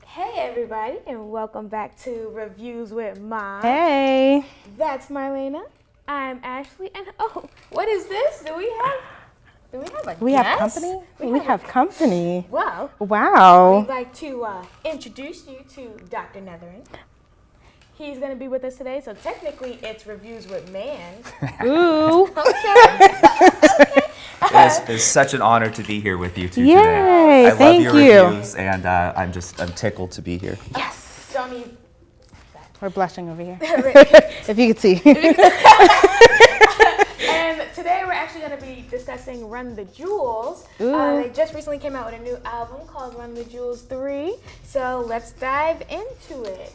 Hey everybody, and welcome back to Reviews with Mom. Hey. That's Marlena. I'm Ashley, and oh, what is this? Do we have a We guest? have company? We have company. Well, Wow. we'd like to introduce you to Dr. Netherin. He's going to be with us today, so technically it's Reviews with Man. Ooh. It's such an honor to be here with you two Yay, today. I thank love your you. reviews, and I'm tickled to be here. Yes. Don't even. We're blushing over here. If you could see. And today we're actually going to be discussing Run the Jewels. They just recently came out with a new album called Run the Jewels 3. So let's dive into it.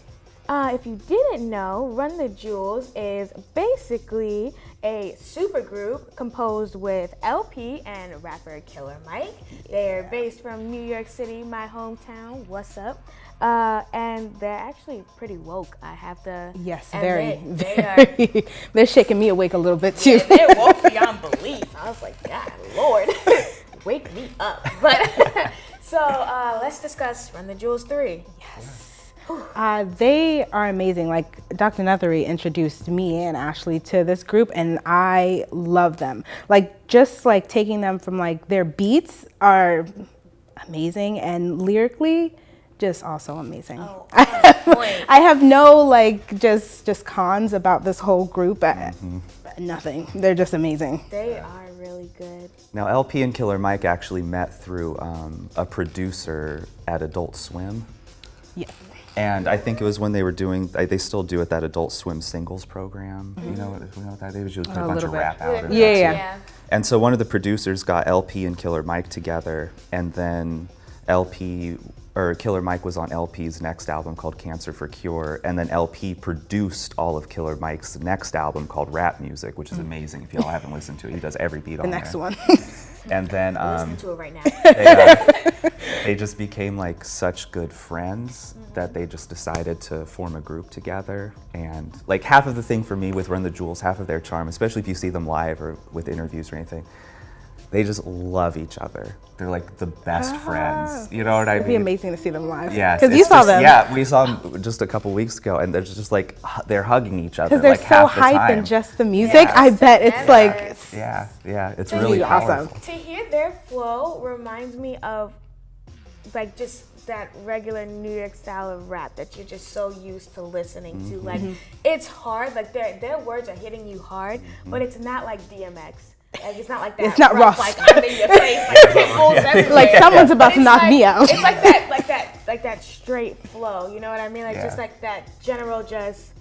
If you didn't know, Run the Jewels is basically a supergroup composed with LP and rapper Killer Mike. They're based from New York City, my hometown. What's up? And they're actually pretty woke, I have to Yes, admit. very. They're shaking me awake a little bit too. They're woke beyond belief. I was like, God, Lord, wake me up. But so let's discuss Run the Jewels 3. Yes. They are amazing. Like Dr. Nethery introduced me and Ashley to this group, and I love them. Like just like taking them from like their beats are amazing, and lyrically, just also amazing. Oh, I have no like just cons about this whole group. Nothing. They're just amazing. They are really good. Now, LP and Killer Mike actually met through a producer at Adult Swim. Yeah. And I think it was when they were doing, they still do it, that Adult Swim singles program. You know what that? They usually put a bunch of little rap bit. out. and Yeah. that's it. And so one of the producers got LP and Killer Mike together, and then Killer Mike was on LP's next album called Cancer for Cure, and then LP produced all of Killer Mike's next album called Rap Music, which is amazing. If y'all haven't listened to it, he does every beat on The there. next one. And then Listen to it right now. they just became like such good friends that they just decided to form a group together. And like half of the thing for me with Run the Jewels, half of their charm, especially if you see them live or with interviews or anything, they just love each other. They're like the best friends. You know what I mean? It'd be amazing to see them live. Yes, Because you it's saw just- them. Yeah, we saw them just a couple weeks ago, and they're just like they're hugging each other. Because they're like so half the hype time. and just the music. Yes. I bet it's like Yeah, it's Really really awesome. powerful. To hear their flow reminds me of like just that regular New York style of rap that you're just so used to listening to. Like it's hard, like their words are hitting you hard, but it's not like DMX. Like it's not like that. It's not rough. Like I'm in your face, like pit bulls everywhere. like someone's about But to it's knock like- me out. It's like that straight flow. You know what I mean? Like just Yeah. like that general just.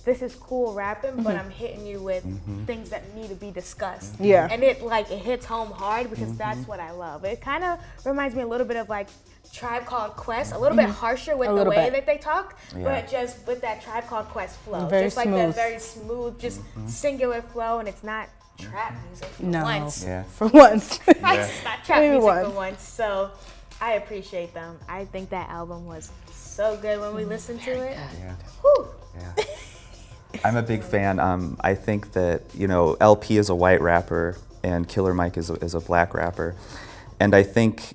This is cool rapping, but I'm hitting you with things that need to be discussed. Yeah. And it hits home hard because that's what I love. It kind of reminds me a little bit of like Tribe Called Quest, a little bit harsher with A the little way bit. that they talk, Yeah. but just with that Tribe Called Quest flow. Very just like smooth. that very smooth, just singular flow, and it's not trap music for No. once. Yeah. For once. It's not trap Maybe music once. for once. So I appreciate them. I think that album was so good when we listened to it. Yeah. Whew. Yeah. I'm a big fan. I think that, LP is a white rapper and Killer Mike is a black rapper. And I think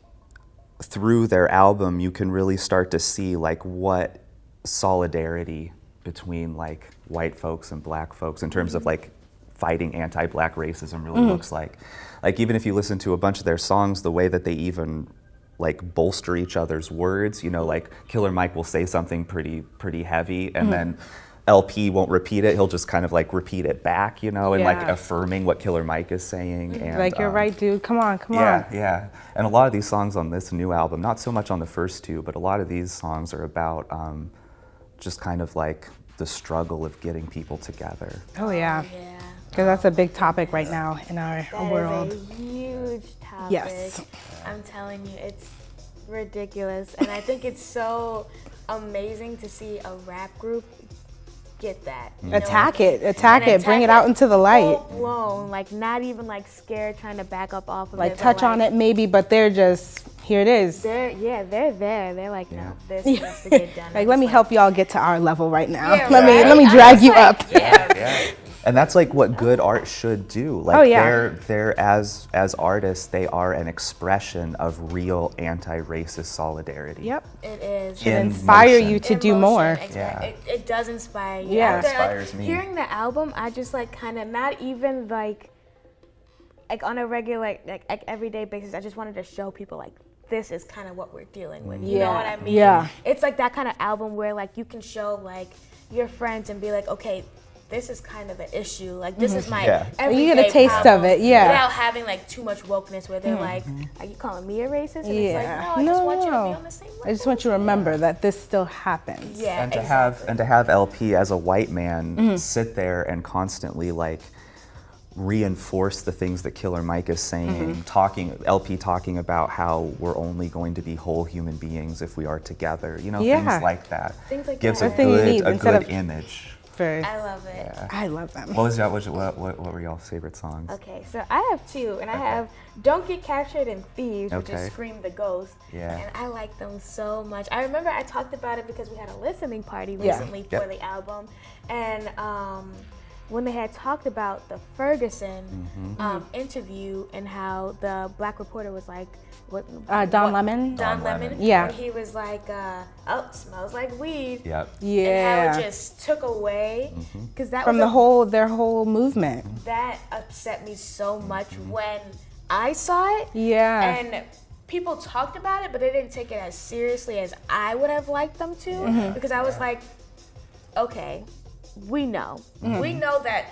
through their album, you can really start to see like what solidarity between like white folks and black folks in terms of like fighting anti-black racism really looks like. Like even if you listen to a bunch of their songs, the way that they even like bolster each other's words, like Killer Mike will say something pretty heavy and then LP won't repeat it. He'll just kind of like repeat it back, and like Yeah. affirming what Killer Mike is saying. And, Like, you're right, dude. Come on. Yeah. And a lot of these songs on this new album, not so much on the first two, but a lot of these songs are about just kind of like the struggle of getting people together. Oh, yeah. Yeah. Because that's a big topic right now in our That world. is a huge topic. Yes. I'm telling you, it's ridiculous. And I think it's so amazing to see a rap group get that. you know Attack what I mean? it, And bring it out into the light. Full blown, like not even like scared trying to back up off of Like it. but, touch on it maybe, but they're just, here it is. They're there. They're like, no, Yeah. this has to get done. Like, let me help y'all get to our level right now. Yeah, let right. me I'm drag just you like, up. Yeah. Yeah. And that's like what good art should do. Like Oh, yeah. they're as artists, they are an expression of real anti-racist solidarity. Yep. It is. To In inspire motion. you to do Emotion, more. exactly. Yeah. It does inspire you. Yeah. After, Inspires me. Hearing the album, I just like kind of not even like on a regular like everyday basis. I just wanted to show people like this is kind of what we're dealing with. You know what I mean? Yeah. It's like that kind of album where like you can show like your friends and be like, okay, this is kind of an issue. Like this is my Yeah. everyday You get a taste problem, of it, yeah. without having like too much wokeness where they're like, are you calling me a racist? And it's like, no, I just want you to be on the same level. I just want you to remember that this still happens. Yeah, And to exactly. have LP as a white man sit there and constantly like reinforce the things that Killer Mike is saying, LP talking about how we're only going to be whole human beings if we are together, you know, Yeah. things like that. Things like gives that. a That's the thing you good need instead of- image. Very, I love it. I love them. What were y'all's favorite songs? Okay, so I have two, and I have Don't Get Captured and Thieves, which Okay. is Scream the Ghost. Yeah. And I like them so much. I remember I talked about it because we had a listening party Yeah. recently for Yep. the album. And when they had talked about the Ferguson interview and how the black reporter was like, Don Lemon? Don Don Lemon. Lemon. Yeah. And he was like, oh, smells like weed. Yep. And Yeah. how it just took away. Because that From was their whole movement. that upset me so much when I saw it. Yeah. And people talked about it, but they didn't take it as seriously as I would have liked them to. Because I was like, okay, we know. We know that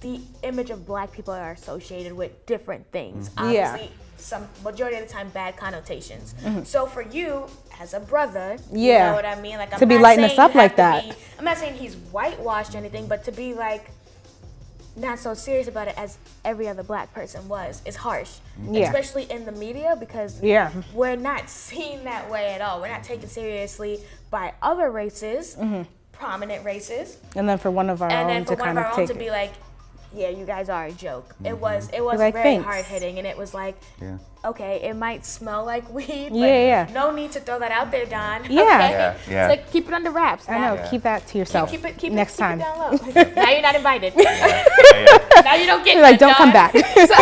the image of black people are associated with different things. Yeah. Obviously, some majority of the time bad connotations. So for you as a brother, Yeah. you know what I mean? Like To be not lighting us saying you up like have to that. I'm not saying he's whitewashed or anything, but to be like not so serious about it as every other black person was is harsh. Yeah. Especially in the media because Yeah. we're not seen that way at all. We're not taken seriously by other races, prominent races. And then for one of our And own then to for one kind of of our own take to be like, yeah, you guys are a joke. It was Like, very thanks. hard hitting, and it was like, Yeah. okay, it might smell like weed, but Yeah. no need to throw that out there, Don. Yeah. Okay? Yeah, yeah. It's like keep it under wraps. I know, Yeah. keep that to yourself Keep next it time. down low. Now you're not invited. Yeah. Now you don't get You're like, none, don't come Don. back. So,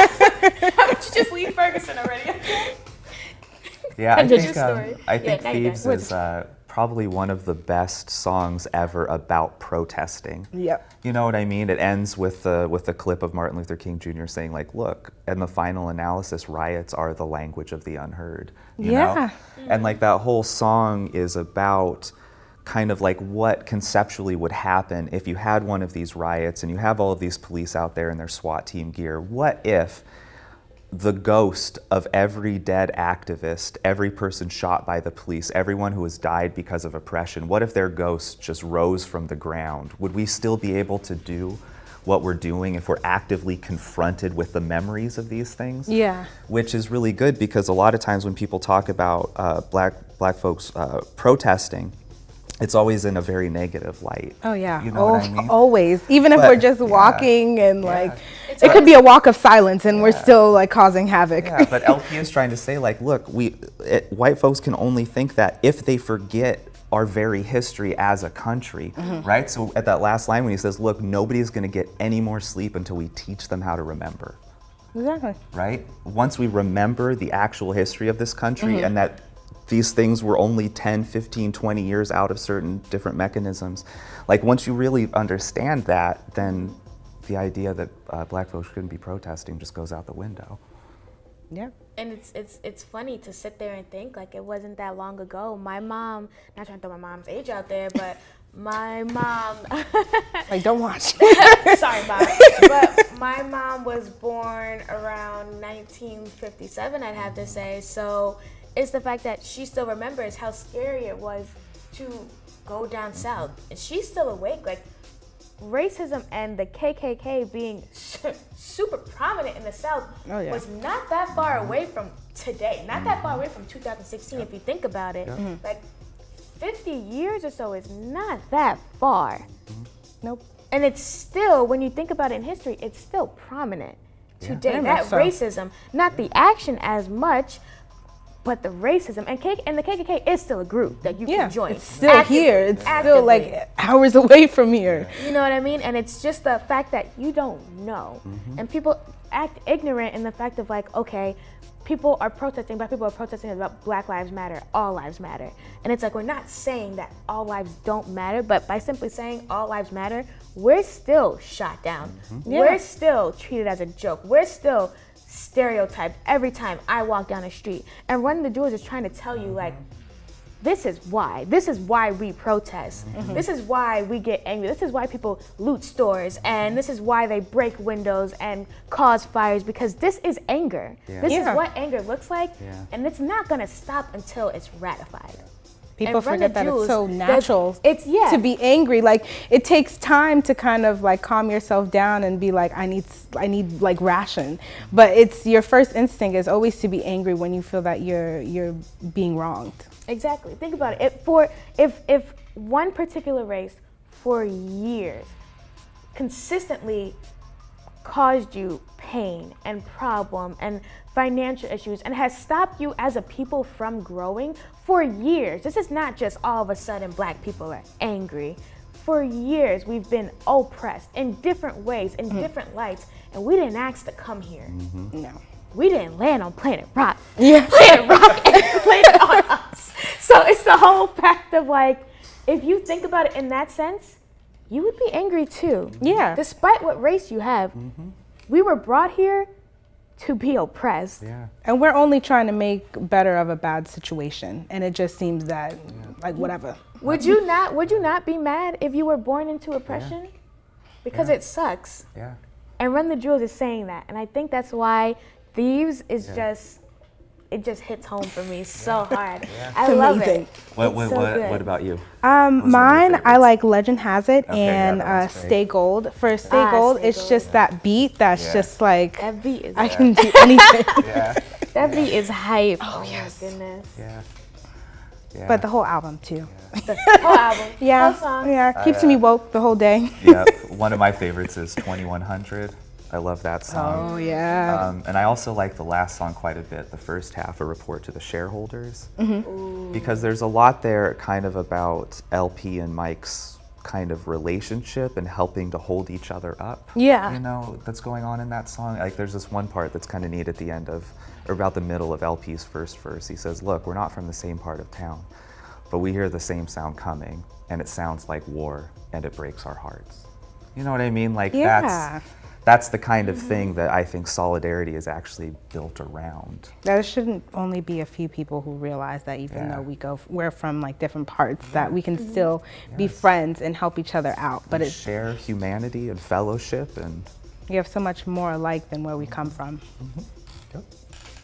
how about you just leave Ferguson already? Yeah, I Just think, your story. I Yeah, think now you're Thieves done. is probably one of the best songs ever about protesting. Yep. You know what I mean? It ends with the clip of Martin Luther King Jr. saying like, look, in the final analysis, riots are the language of the unheard. You Yeah. know? And like that whole song is about kind of like what conceptually would happen if you had one of these riots and you have all of these police out there in their SWAT team gear. What if the ghost of every dead activist, every person shot by the police, everyone who has died because of oppression, what if their ghost just rose from the ground? Would we still be able to do what we're doing if we're actively confronted with the memories of these things? Yeah. Which is really good because a lot of times when people talk about black folks protesting, it's always in a very negative light. Oh yeah. You know what I mean? Always. Even if But, we're just yeah. walking and like It's it could be a walk of silence and we're still like causing havoc. Yeah, but LP is trying to say, like, look, white folks can only think that if they forget our very history as a country, right? So at that last line when he says, look, nobody's gonna get any more sleep until we teach them how to remember, Exactly. right? Once we remember the actual history of this country and that these things were only 10, 15, 20 years out of certain different mechanisms, like once you really understand that, then the idea that black folks shouldn't be protesting just goes out the window. Yeah. And it's funny to sit there and think like it wasn't that long ago. My mom, not trying to throw my mom's age out there, but my mom, Like don't watch. sorry, Mom, but my mom was born around 1957, I'd have to say. So it's the fact that she still remembers how scary it was to go down south, and she's still awake. Like racism and the KKK being super prominent in the South Oh, yeah. was not that far away from today, not that far away from 2016 if you think about it. Like 50 years or so is not that far. Nope. And it's still, when you think about it in history, it's still prominent today. Very That much so. racism, not the action as much, But the racism and the KKK is still a group that you can join. It's still here. It's still like hours away from here. You know what I mean? And it's just the fact that you don't know. And people act ignorant in the fact of like, okay, people are protesting, black people are protesting about Black Lives Matter, all lives matter. And it's like, we're not saying that all lives don't matter, but by simply saying all lives matter, we're still shot down. We're still treated as a joke. We're still stereotyped every time I walk down the street. And Run the Jewels is trying to tell you like, this is why we protest. This is why we get angry. This is why people loot stores, and this is why they break windows and cause fires, because this is anger. This is what anger looks like, and it's not gonna stop until it's ratified. People forget that it's so natural to be angry. Like, it takes time to kind of like calm yourself down and be like, I need like ration. But it's your first instinct is always to be angry when you feel that you're being wronged. Exactly. Think about it. If one particular race for years consistently caused you pain and problem and financial issues and has stopped you as a people from growing for years. This is not just all of a sudden black people are angry. For years we've been oppressed in different ways, in different lights, and we didn't ask to come here. No. We didn't land on Planet Rock. Planet Rock landed on us. So it's the whole fact of like, if you think about it in that sense, you would be angry too. Yeah. Despite what race you have, we were brought here to be oppressed. Yeah. And we're only trying to make better of a bad situation. And it just seems that, like, whatever. Would you not be mad if you were born into oppression? Because it sucks. Yeah. And Run the Jewels is saying that. And I think that's why Thieves is just, it just hits home for me so hard. I love it. What about you? Mine, I like Legend Has It and that's Stay Gold. For Stay Gold, Stay it's Gold. just that beat that's just like, That beat is I can do anything. that beat is hype. Oh my goodness. Yeah. But the whole album too. The whole album. Yeah, Whole song. yeah, keeps me woke the whole day. Yeah. One of my favorites is 2100. I love that song. Oh yeah. And I also like the last song quite a bit, the first half, A Report to the Shareholders. Because there's a lot there kind of about LP and Mike's kind of relationship and helping to hold each other up. Yeah. You know, that's going on in that song. Like there's this one part that's kind of neat at the end of, or about the middle of LP's first verse. He says, look, we're not from the same part of town, but we hear the same sound coming and it sounds like war and it breaks our hearts. You know what I mean? Like that's the kind of thing that I think solidarity is actually built around. There shouldn't only be a few people who realize that even though we're from like different parts, that we can still be friends and help each other out. But it's share humanity and fellowship, and we have so much more alike than where we come from.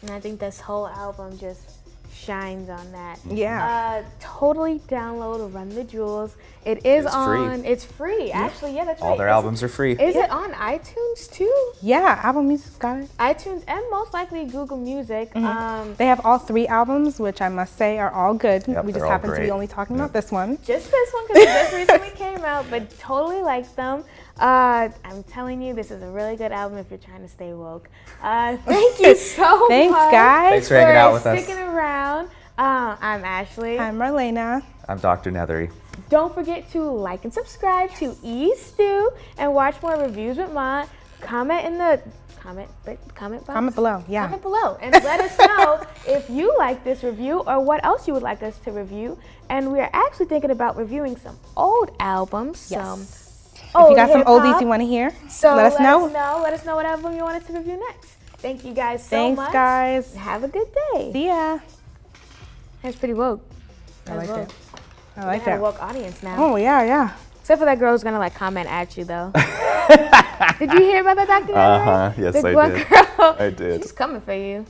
And I think this whole album just shines on that. Yeah. Totally download Run the Jewels. It is it's free. Actually, yeah, that's right. all their albums are free. Is it on iTunes too? Yeah, Apple Music's got it. iTunes and most likely Google Music. They have all 3 albums, which I must say are all good. Yep, we just they're all happen to be great. only talking about this one. Just this one because it just recently came out, but totally like them. I'm telling you, this is a really good album if you're trying to stay woke. Thank you so much. Thanks, guys. Thanks for hanging out with us. Sticking around. I'm Ashley. I'm Marlena. I'm Dr. Nethery. Don't forget to like and subscribe to E-Stew and watch more reviews with Mont. Comment in the comment box. Comment below, yeah. Comment below and let us know if you like this review or what else you would like us to review. And we're actually thinking about reviewing some old albums. Yes. If you got some oldies you want to hear, so let us know. Let us know what album you want us to review next. Thank you guys so much. Thanks, guys. Have a good day. See ya. That's pretty woke. I like it. I We like got a that. woke audience now. Oh, yeah. Except for that girl who's gonna like comment at you though. Did you hear about that, Dr. Uh-huh. Yes, the I one did. girl. I did. She's coming for you.